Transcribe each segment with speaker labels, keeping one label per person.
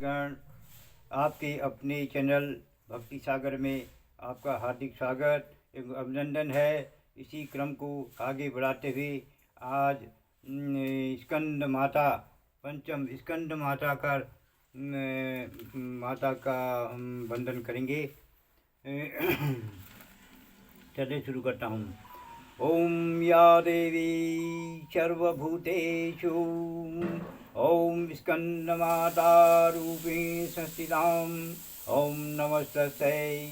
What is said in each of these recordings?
Speaker 1: गण आपके अपने चैनल भक्ति सागर में आपका हार्दिक स्वागत एवं अभिनंदन है। इसी क्रम को आगे बढ़ाते हुए आज स्कंद माता पंचम स्कंद माता का वंदन करेंगे। चलिए शुरू करता हूँ। ओम या देवी सर्वभूतेषु ओम स्कंदमाता रूपेण संस्थिताम् ओम नमस्तस्यै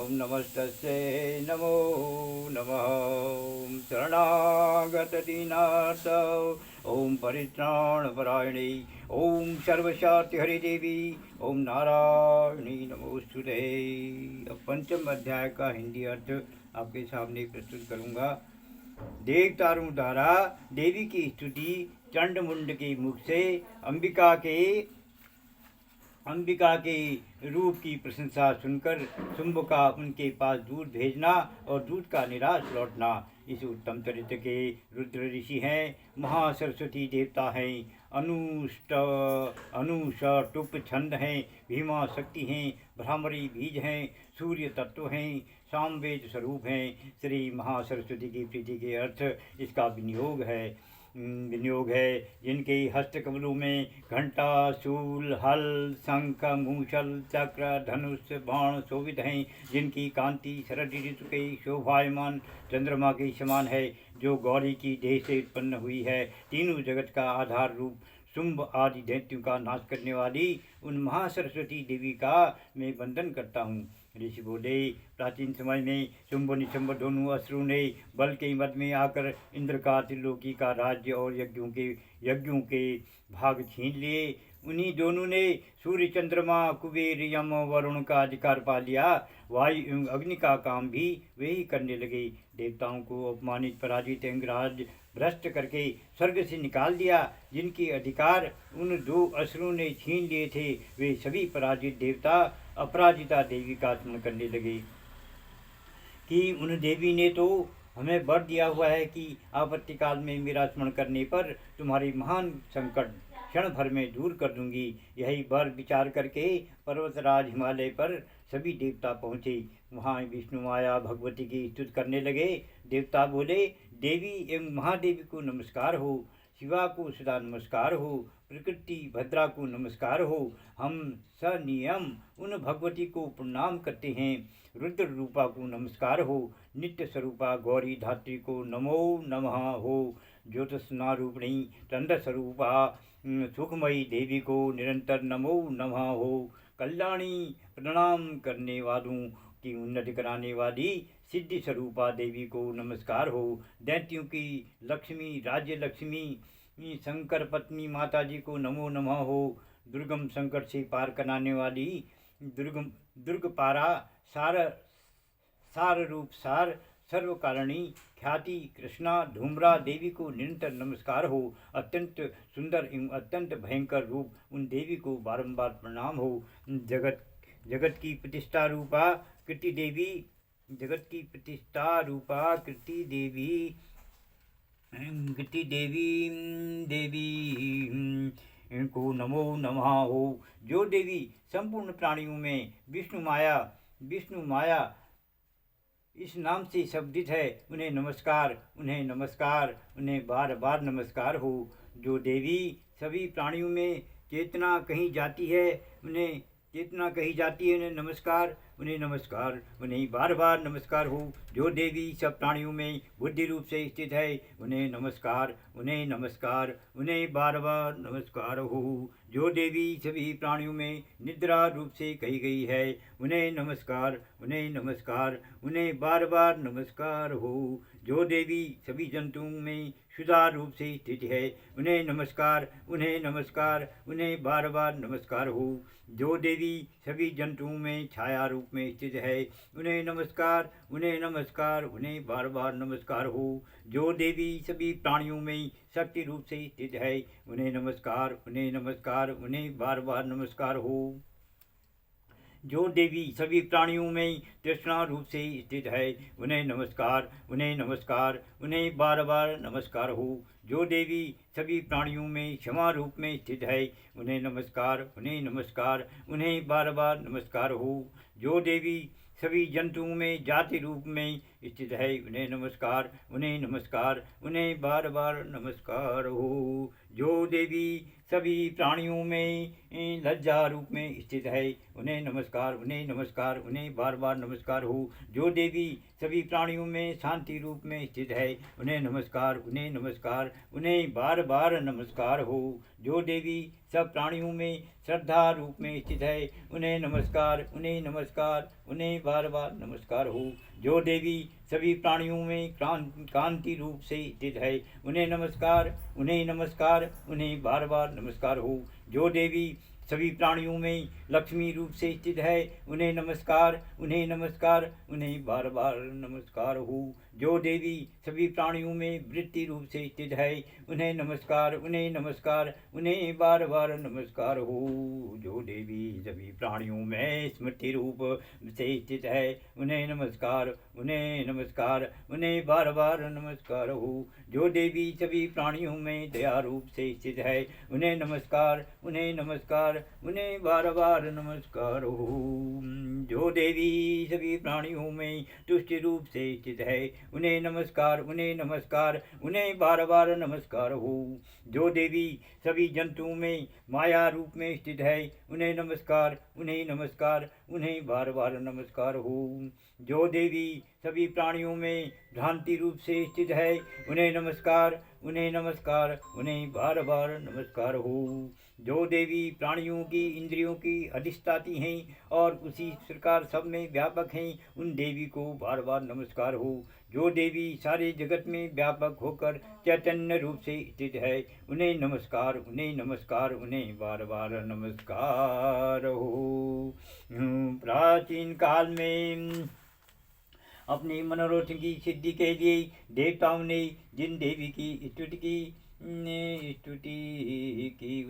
Speaker 1: ओम नमस्तस्यै नमो नमः। ओम शरणागत दीनार्थ ओम परित्राणपरायणे ओम सर्वशांति हरि देवी ओम नारायणी नमोस्तुते। अब पंचम अध्याय का हिंदी अर्थ आपके सामने प्रस्तुत करूँगा। देवतारों द्वारा देवी की स्तुति चंड मुंड के मुख से अंबिका के रूप की प्रशंसा सुनकर शुंभ का उनके पास दूध भेजना और दूध का निराश लौटना। इस उत्तम चरित्र के रुद्र ऋषि हैं, महासरस्वती देवता हैं, अनुष्टुप छंद हैं, भीमा शक्ति हैं, भ्रामरी बीज हैं, सूर्य तत्व हैं, सामवेद स्वरूप हैं। श्री महासरस्वती की प्रीति के अर्थ इसका विनियोग है। जिनके हस्त कमलों में घंटा, शूल, हल, शंख, मूषल, चक्र, धनुष, बाण शोभित हैं, जिनकी कांति शरद ऋतु के शोभायमान चंद्रमा के समान है, जो गौरी की देह से उत्पन्न हुई है, तीनों जगत का आधार रूप, शुंभ आदि दैत्यों का नाश करने वाली उन महासरस्वती देवी का मैं वंदन करता हूँ। ऋषि बोले, प्राचीन समय में शुंभ निशंभ दोनों असुरों ने बल के मद में आकर इंद्र का त्रिलोकी का राज्य और यज्ञों के भाग छीन लिए। उन्हीं दोनों ने सूर्य, चंद्रमा, कुबेर, यम, वरुण का अधिकार पा लिया। वायु एवं अग्नि का काम भी वे ही करने लगे। देवताओं को अपमानित पराजित अंगराज भ्रष्ट करके स्वर्ग से निकाल दिया। जिनके अधिकार उन दो असुरों ने छीन लिए थे, वे सभी पराजित देवता अपराजिता देवी का स्मरण करने लगे कि उन देवी ने तो हमें वर दिया हुआ है कि आपत्ति काल में मेरा स्मरण करने पर तुम्हारी महान संकट क्षण भर में दूर कर दूंगी। यही वर विचार करके पर्वतराज हिमालय पर सभी देवता पहुँचे। वहाँ विष्णु माया भगवती की स्तुति करने लगे। देवता बोले, देवी एवं महादेवी को नमस्कार हो, शिवा को सदा नमस्कार हो, प्रकृति भद्रा को नमस्कार हो। हम सनियम उन भगवती को प्रणाम करते हैं। रुद्र रूपा को नमस्कार हो, नित्य स्वरूपा गौरी धात्री को नमो नमः हो, ज्योतिषना रूपिणी चंद्र स्वरूपा सुखमयी देवी को निरंतर नमो नमः हो, कल्याणी प्रणाम करने वालों की उन्नति कराने वाली सिद्धि स्वरूपा देवी को नमस्कार हो, दैत्यों की लक्ष्मी राज्य लक्ष्मी शंकर पत्नी माता जी को नमो नमः हो, दुर्गम संकट से पार कराने वाली दुर्ग पारा सार रूप सार सर्वकारिणी ख्याति कृष्णा धूम्रा देवी को निरंतर नमस्कार हो। अत्यंत सुंदर एवं अत्यंत भयंकर रूप उन देवी को बारंबार प्रणाम हो। जगत की प्रतिष्ठा रूपा कृति देवी को नमो नमः हो। जो देवी संपूर्ण प्राणियों में विष्णु माया इस नाम से शब्दित है, उन्हें बार बार नमस्कार हो। जो देवी सभी प्राणियों में चेतना कही जाती है, उन्हें नमस्कार, उन्हें बार बार नमस्कार हो। जो देवी सब प्राणियों में बुद्धि रूप से स्थित है, उन्हें बार बार नमस्कार हो। जो देवी सभी प्राणियों में निद्रा रूप से कही गई है, उन्हें बार बार नमस्कार हो। जो देवी सभी जंतुओं में शुदा रूप से स्थित है, उन्हें बार बार नमस्कार हो। जो देवी सभी जंतुओं में छाया रूप में स्थित है, उन्हें बार बार नमस्कार हो। जो देवी सभी प्राणियों में शक्ति रूप से स्थित है, उन्हें बार बार नमस्कार हो। जो देवी सभी प्राणियों में तृष्णा रूप से स्थित है, उन्हें नमस्कार, उन्हें नमस्कार, उन्हें बार बार नमस्कार हो। जो देवी सभी प्राणियों में क्षमा रूप में स्थित है, उन्हें नमस्कार, उन्हें नमस्कार, उन्हें बार बार नमस्कार हो। जो देवी सभी जंतुओं में जाति रूप में स्थित है, उन्हें नमस्कार, उन्हें नमस्कार, उन्हें बार बार नमस्कार हो। जो देवी सभी प्राणियों में लज्जा रूप में स्थित है, उन्हें नमस्कार, उन्हें नमस्कार, उन्हें बार बार नमस्कार हो। जो देवी सभी प्राणियों में शांति रूप में स्थित है, उन्हें नमस्कार, उन्हें नमस्कार, उन्हें बार बार नमस्कार हो। जो देवी सब प्राणियों में श्रद्धा रूप में स्थित है, उन्हें नमस्कार, उन्हें नमस्कार, उन्हें बार बार नमस्कार हो। जो देवी सभी प्राणियों में कांति रूप से स्थित है, उन्हें नमस्कार, उन्हें नमस्कार, उन्हें बार बार नमस्कार हो। जो देवी सभी प्राणियों में लक्ष्मी रूप से स्थित है, उन्हें नमस्कार, उन्हें नमस्कार, उन्हें बार बार नमस्कार हो। जो देवी सभी प्राणियों में वृत्ति रूप से स्थित है, उन्हें नमस्कार, उन्हें नमस्कार, उन्हें बार बार नमस्कार हो। जो देवी सभी प्राणियों में स्मृति रूप से स्थित है, उन्हें नमस्कार, उन्हें नमस्कार, उन्हें बार बार नमस्कार हो। जो देवी सभी प्राणियों में दया रूप से स्थित है, उन्हें नमस्कार, उन्हें नमस्कार, उन्हें बार बार नमस्कार हो। जो देवी सभी प्राणियों में तुष्टि रूप से स्थित है, उन्हें नमस्कार, उन्हें नमस्कार, उन्हें बार बार नमस्कार हो। जो देवी सभी जंतुओं में माया रूप में स्थित है, उन्हें नमस्कार, उन्हें नमस्कार, उन्हें बार बार नमस्कार हो। जो देवी सभी प्राणियों में भ्रांति रूप से स्थित है, उन्हें नमस्कार, उन्हें नमस्कार, उन्हें बार बार नमस्कार हो। जो देवी प्राणियों की इंद्रियों की अधिष्ठाती हैं और उसी प्रकार सब में व्यापक हैं, उन देवी को बार बार नमस्कार हो। जो देवी सारे जगत में व्यापक होकर चैतन्य रूप से स्थित है, उन्हें नमस्कार, उन्हें नमस्कार, उन्हें बार बार नमस्कार हो। प्राचीन काल में अपने मनोरथ की सिद्धि के लिए देवताओं ने जिन देवी की स्तुति की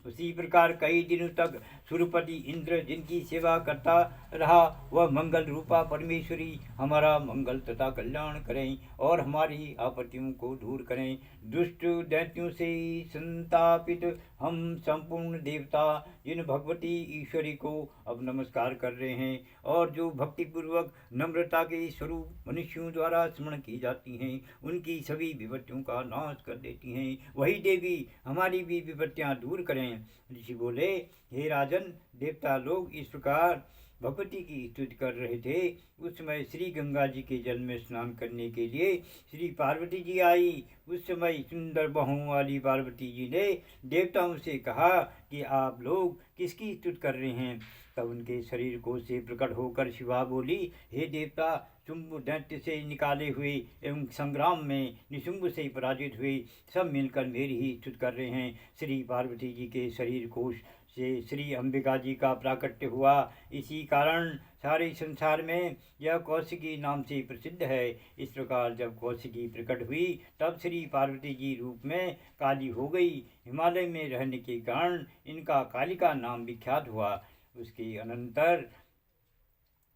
Speaker 1: उसी प्रकार कई दिनों तक सुरपति इंद्र जिनकी सेवा करता रहा, वह मंगल रूपा परमेश्वरी हमारा मंगल तथा कल्याण करें और हमारी आपत्तियों को दूर करें। दुष्ट दैत्यों से संतापित हम संपूर्ण देवता जिन भगवती ईश्वरी को अब नमस्कार कर रहे हैं और जो भक्तिपूर्वक नम्रता के स्वरूप मनुष्यों द्वारा स्मरण की जाती हैं, उनकी सभी विपत्तियों का नाश कर देती हैं, वही देवी हमारी भी विपत्तियां दूर करें। ऋषि बोले, हे राजन, देवता लोग इस प्रकार भगवती की स्तुति कर रहे थे। उस समय श्री गंगा जी के जल में स्नान करने के लिए श्री पार्वती जी आई। उस समय सुंदर बाहों वाली पार्वती जी ने देवताओं से कहा कि आप लोग किसकी स्तुति कर रहे हैं। तब उनके शरीर को से प्रकट होकर शिवा बोली, हे देवता, शुंभ दैत्य से निकाले हुए एवं संग्राम में निशुंभ से पराजित हुए सब मिलकर मेरी ही स्तुति कर रहे हैं। श्री पार्वती जी के शरीर कोश से श्री अंबिका जी का प्राकट्य हुआ। इसी कारण सारे संसार में यह कौशिकी नाम से प्रसिद्ध है। इस प्रकार जब कौशिकी प्रकट हुई तब श्री पार्वती जी रूप में काली हो गई। हिमालय में रहने के कारण इनका कालिका नाम विख्यात हुआ। उसके अनंतर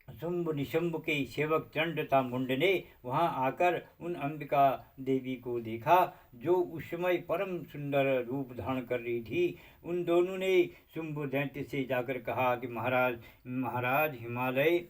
Speaker 1: शुंभ निशुंभ के सेवक चंड तथा मुंड ने वहां आकर उन अंबिका देवी को देखा जो उस समय परम सुंदर रूप धारण कर रही थी। उन दोनों ने शुंभ दैत्य से जाकर कहा कि महाराज हिमालय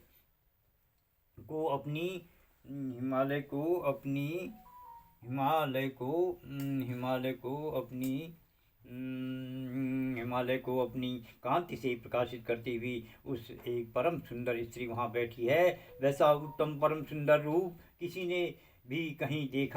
Speaker 1: को अपनी कांति से प्रकाशित करती हुई उस एक परम सुंदर स्त्री वहाँ बैठी है। वैसा उत्तम परम सुंदर रूप किसी ने भी कहीं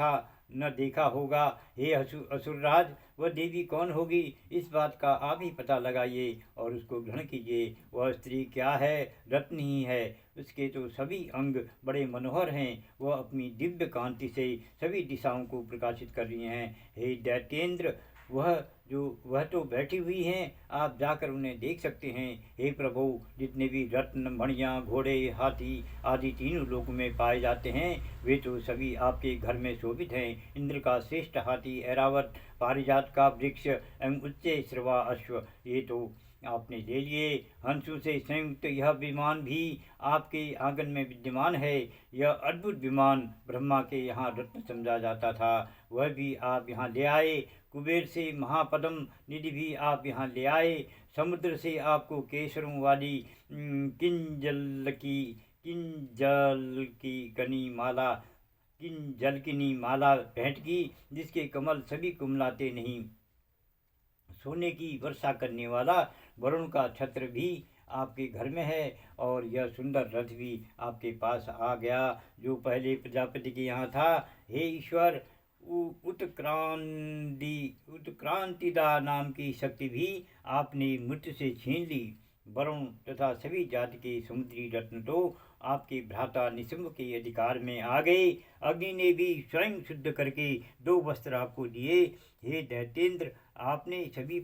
Speaker 1: न देखा होगा। हे असुरराज, वह देवी कौन होगी, इस बात का आप ही पता लगाइए और उसको ग्रहण कीजिए। वह स्त्री क्या है? रत्न ही है। उसके तो सभी अंग बड़े मनोहर हैं। वह अपनी दिव्य कांति से सभी दिशाओं को प्रकाशित कर रही हैं। हे दैत्येंद्र, वह तो बैठी हुई हैं, आप जाकर उन्हें देख सकते हैं। हे प्रभु, जितने भी रत्न, मणियाँ, घोड़े, हाथी आदि तीनों लोकों में पाए जाते हैं, वे तो सभी आपके घर में शोभित हैं। इंद्र का श्रेष्ठ हाथी ऐरावत, पारिजात का वृक्ष एवं उच्च श्रवा अश्व, ये तो आपने ले लिए। हंसों से संयुक्त यह विमान भी आपके आंगन में विद्यमान है। यह अद्भुत विमान ब्रह्मा के यहाँ रत्न समझा जाता था, वह भी आप यहाँ ले आए। कुबेर से महापद्म निधि भी आप यहाँ ले आए। समुद्र से आपको केसरों वाली किंजल की कनी माला किंजलकिनी माला भेंट की, जिसके कमल सभी कुमलाते नहीं। सोने की वर्षा करने वाला वरुण का छत्र भी आपके घर में है, और यह सुंदर रथ भी आपके पास आ गया जो पहले प्रजापति के यहाँ था। हे ईश्वर, उत्क्रांतिदा नाम की शक्ति भी आपने मृत्यु से छीन ली। वरुण तथा सभी जाति के समुद्री रत्न तो आपके भ्राता निशुंभ के अधिकार में आ गए। अग्नि ने भी स्वयं शुद्ध करके 2 वस्त्र आपको दिए। हे दैत्येंद्र, आपने सभी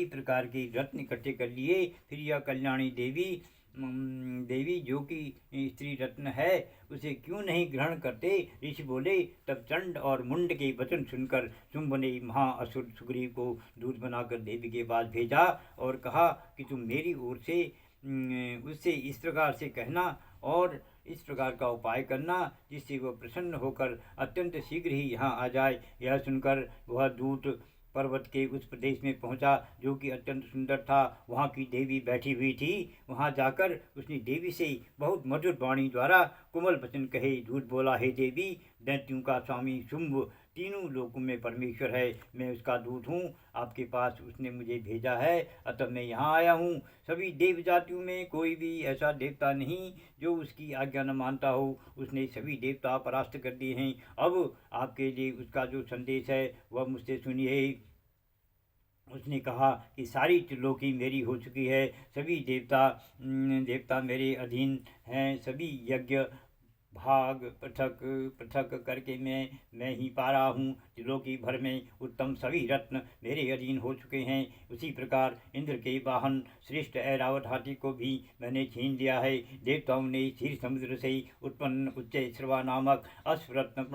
Speaker 1: प्रकार के रत्न इकट्ठे कर लिए। फिर यह कल्याणी देवी जो कि स्त्री रत्न है, उसे क्यों नहीं ग्रहण करते? ऋषि बोले। तब चंड और मुंड के वचन सुनकर शुंभ ने महाअसुर सुग्रीव को दूत बनाकर देवी के पास भेजा और कहा कि तुम मेरी ओर से उससे इस प्रकार से कहना और इस प्रकार का उपाय करना, जिससे वह प्रसन्न होकर अत्यंत शीघ्र ही यहाँ आ जाए। यह सुनकर वह दूत पर्वत के उस प्रदेश में पहुंचा जो कि अत्यंत सुंदर था। वहाँ की देवी बैठी हुई थी। वहाँ जाकर उसने देवी से बहुत मधुर वाणी द्वारा कोमल वचन कहे। दूत बोला, हे देवी, दैत्यों का स्वामी शुंभ तीनों लोकों में परमेश्वर है। मैं उसका दूत हूँ, आपके पास उसने मुझे भेजा है, अतः मैं यहाँ आया हूँ। सभी देव जातियों में कोई भी ऐसा देवता नहीं जो उसकी आज्ञा न मानता हो। उसने सभी देवता परास्त कर दिए हैं। अब आपके लिए उसका जो संदेश है वह मुझसे सुनिए। उसने कहा कि सारी त्रिलोकी मेरी हो चुकी है। सभी देवता मेरे अधीन हैं। सभी यज्ञ भाग पृथक पृथक करके मैं ही पा रहा हूँ। त्रिलोकी भर में उत्तम सभी रत्न मेरे अधीन हो चुके हैं। उसी प्रकार इंद्र के वाहन श्रेष्ठ ऐरावत हाथी को भी मैंने छीन लिया है। देवताओं ने क्षीर समुद्र से उत्पन्न उच्च श्रवा नामक अश्वरत्न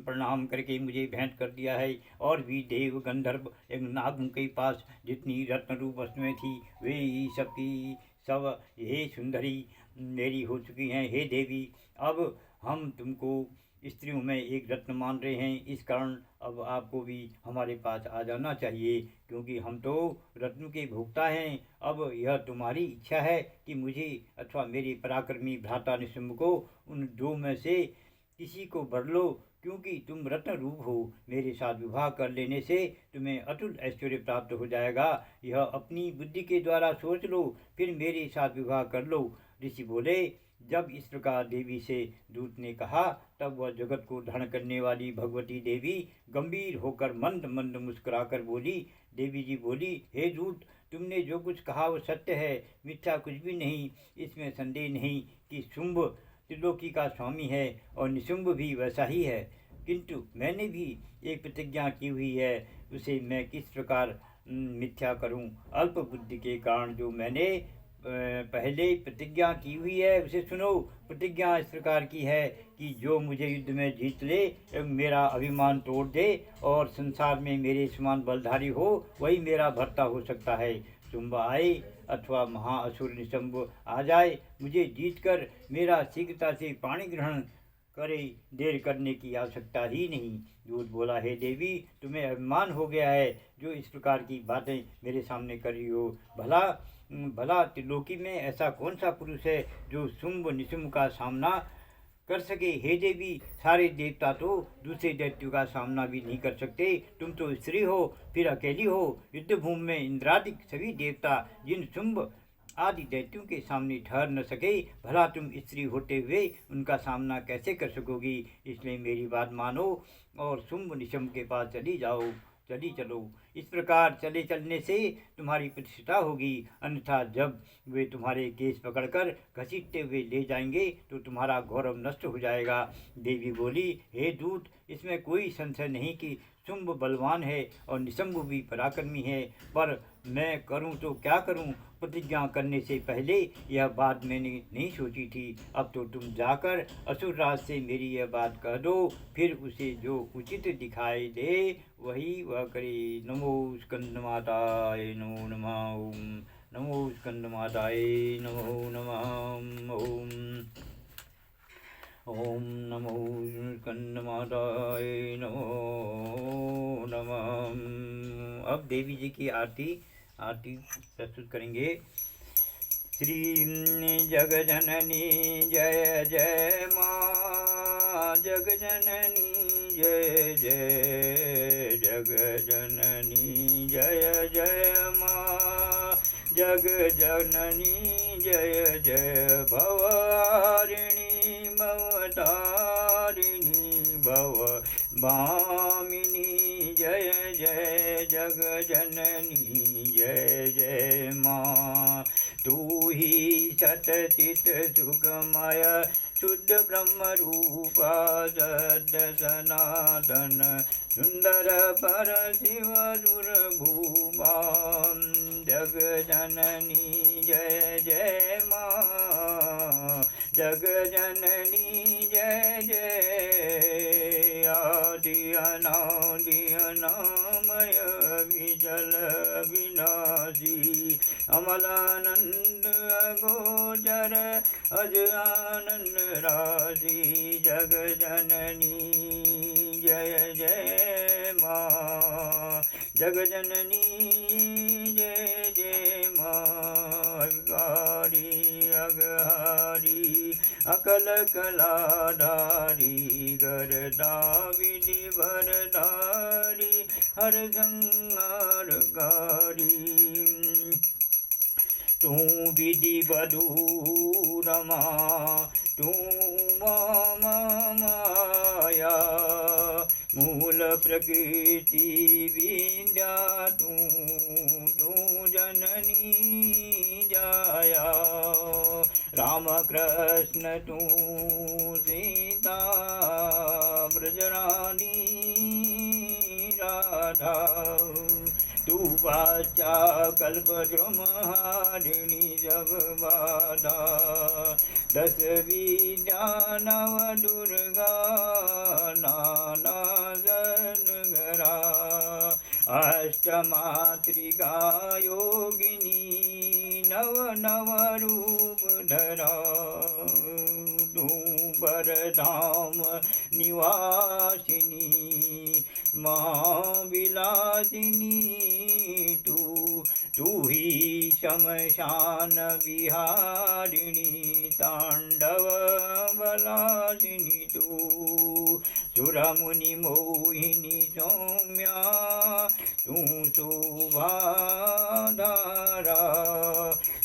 Speaker 1: प्रणाम करके मुझे भेंट कर दिया है। और भी देव गंधर्व एवं नागों के पास जितनी रत्न रूप वस्तुएं थी वे सबकी सब हे सुंदरी मेरी हो चुकी हैं। हे देवी, अब हम तुमको स्त्रियों में एक रत्न मान रहे हैं। इस कारण अब आपको भी हमारे पास आ जाना चाहिए, क्योंकि हम तो रत्न के भोक्ता हैं। अब यह तुम्हारी इच्छा है कि मुझे अथवा मेरे पराक्रमी भ्राता निशुंभ को उन 2 में से किसी को वर लो, क्योंकि तुम रत्न रूप हो। मेरे साथ विवाह कर लेने से तुम्हें अतुल ऐश्वर्य प्राप्त हो जाएगा। यह अपनी बुद्धि के द्वारा सोच लो, फिर मेरे साथ विवाह कर लो। ऋषि बोले। जब इस प्रकार देवी से दूत ने कहा, तब वह जगत को धारण करने वाली भगवती देवी गंभीर होकर मंद मंद मुस्कुराकर बोली। देवी जी बोली, हे दूत, तुमने जो कुछ कहा वो सत्य है, मिथ्या कुछ भी नहीं। इसमें संदेह नहीं कि शुंभ त्रिलोकी का स्वामी है और निशुंभ भी वैसा ही है। किंतु मैंने भी एक प्रतिज्ञा की हुई है, उसे मैं किस प्रकार मिथ्या करूं? अल्प बुद्धि के कारण जो मैंने पहले प्रतिज्ञा की हुई है उसे सुनो। प्रतिज्ञा इस प्रकार की है कि जो मुझे युद्ध में जीत ले एवं मेरा अभिमान तोड़ दे और संसार में मेरे समान बलधारी हो, वही मेरा भर्ता हो सकता है। शुंभ आए अथवा महाअसुर निशंभ आ जाए, मुझे जीतकर मेरा शीघ्रता से पाणी ग्रहण करे, देर करने की आवश्यकता ही नहीं। दूत बोला, हे देवी, तुम्हें अभिमान हो गया है जो इस प्रकार की बातें मेरे सामने कर रही हो। भला त्रिलोकी में ऐसा कौन सा पुरुष है जो शुंभ निशुंभ का सामना कर सके? हे देवी, सारे देवता तो दूसरे दैत्यों का सामना भी नहीं कर सकते। तुम तो स्त्री हो, फिर अकेली हो। युद्ध भूमि में इंद्रादि सभी देवता जिन शुंभ आदि दैत्यों के सामने ठहर न सके, भला तुम स्त्री होते हुए उनका सामना कैसे कर सकोगी? इसलिए मेरी बात मानो और शुंभ निशुंभ के पास चली चलो। इस प्रकार चलने से तुम्हारी प्रतिष्ठा होगी, अन्यथा जब वे तुम्हारे केस पकड़कर घसीटते हुए ले जाएंगे तो तुम्हारा गौरव नष्ट हो जाएगा। देवी बोली, हे दूत, इसमें कोई संशय नहीं कि शुंभ बलवान है और निशंभ भी पराक्रमी है, पर मैं करूं तो क्या करूं? प्रतिज्ञा करने से पहले यह बात मैंने नहीं सोची थी। अब तो तुम जाकर असुरराज से मेरी यह बात कह दो, फिर उसे जो उचित दिखाई दे वही वह करे। नमो स्कंदमाताय नमो नमः। ओम नमो स्कंदमाताय नमो नमः। ओम नमो स्कंदमाताय नमो नमः। अब देवी जी की आरती प्रस्तुत करेंगे। श्री जगजननी जय जय माँ, जगजननी जय जय, जगजननी जय जय माँ, जगजननी जय जय। भवहारिणी भवतारिणी भव भामिनी जय जय, जगजननी जय जय माँ। तू ही सतचित सुखमय शुद्ध ब्रह्म रूपा, सद्य सनातन सुंदर पर शिव दुर्भुवा। जगजननी जय जय माँ, जगजननी जय जय। आदि अनादि अनामय विजल विनाशी, अमलानंद अगोचर अज आनंद राशि। जगजननी जय जय माँ, जगजननी जय जय माँ। अगारी अगहारी अकल कलाधारी, गरदा विधि वरदारी, हर संहारकारी। तू विधि वधू रमा, तू माया, मूल प्रकृति विद्या तू जननी जाया। राम कृष्ण तू सीता, ब्रजरानी राधा। तू वाचा कल्पद्रुमहारिणी जग बाधा, दस विद्या नव दुर्गा नाना जनगरा। अष्टमातृका योगिनी नव नव रूप धरा। तू बरधाम निवासिनी महाविलासिनी। तू ही शमशान विहारिणी, तांडव बलासिनी। तू सुरमुनि मोहिनी सौम्या, तू शोभाधारा।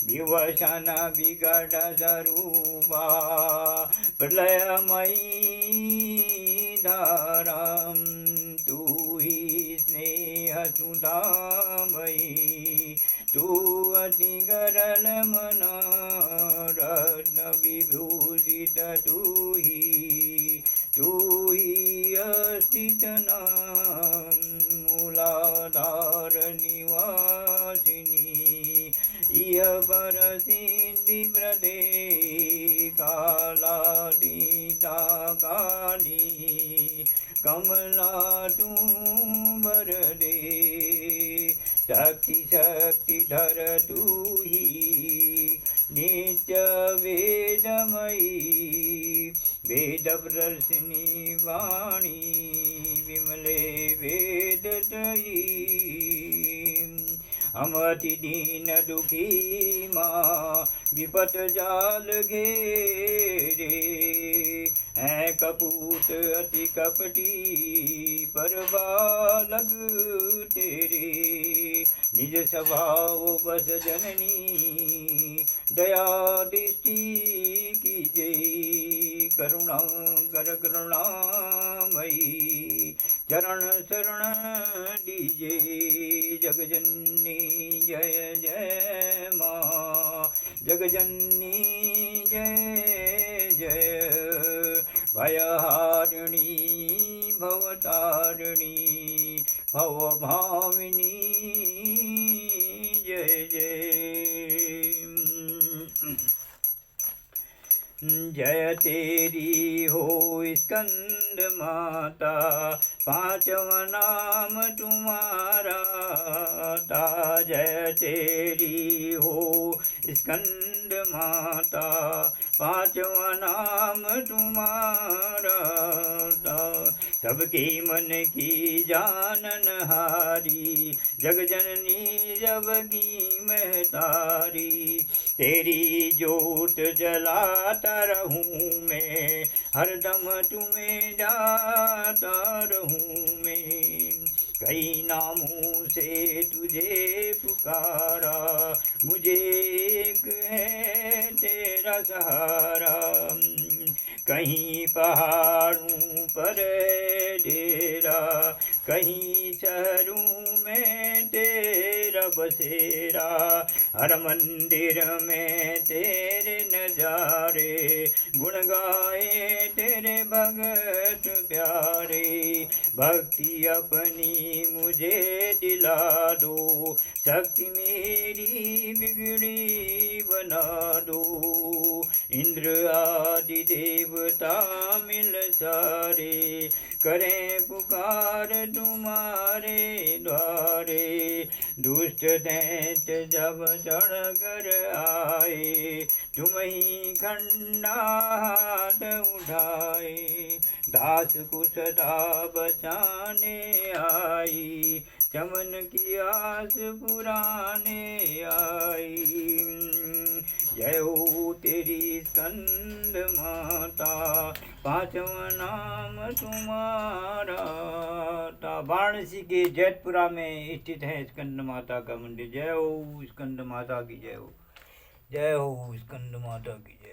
Speaker 1: विवसन विकट स्वरूपा, प्रलयमयी धारा। तू ही स्नेह सुधामयी, तू अति गरल मना रत्न विभूषित। तू ही अस्तित नाम मूलाधार निवासिनी। यह पर सिद्धि प्रदे कालातीता काली, कमला तू वरदे। शक्ति शक्तिधर तू ही नित्य वेदमयी, वेद प्रदर्शिनी वाणी विमले वेदतयी। हम अति दीन दुखी माँ, विपत जाल घेरे। हैं कपूत अति कपटी, पर बालक तेरे। निज स्वभाव बस जननी, दया दृष्टि कीजे। करुणा कर करुणामयी, चरण शरण दीजे। जगजननी जय जय माँ, जगजननी जय जय। भयहारिणी भवतारिणी भवभामिनी जय जय। जय तेरी हो स्कंद माता, पांचवा नाम तुम्हारा था। जय तेरी हो स्कंद माता, पांचवा नाम तुम्हारा था। सबके मन की जाननहारी, जग जननी जब की महतारी। तेरी जोत जलाता रहूं मैं, हरदम तुम्हें जाता रहूं मैं। कई नामों से तुझे पुकारा, मुझे एक है तेरा सहारा। कहीं पहाड़ों पर डेरा, कहीं शहरों में तेरा बसेरा। हर मंदिर में तेरे नजारे, गुण गाए तेरे भगत प्यारे। भक्ति अपनी मुझे दिला दो, शक्ति मेरी बिगड़ी बना दो। इंद्र आदि देवता मिल सारे, करें पुकार तुम्हारे द्वारे। दुष्ट दैत्य जब चढ़ कर आए, तुम ही खंडा हाथ उठाए। दास को सदा बचाने आई, चमन की आस पुराने आई। जय हो तेरी स्कंद माता, पांचवा नाम तुम्हारा था। वाराणसी के जैतपुरा में स्थित है स्कंद माता का मंदिर। जय हो स्कंद माता की जय हो। जय हो स्कंद माता की जय।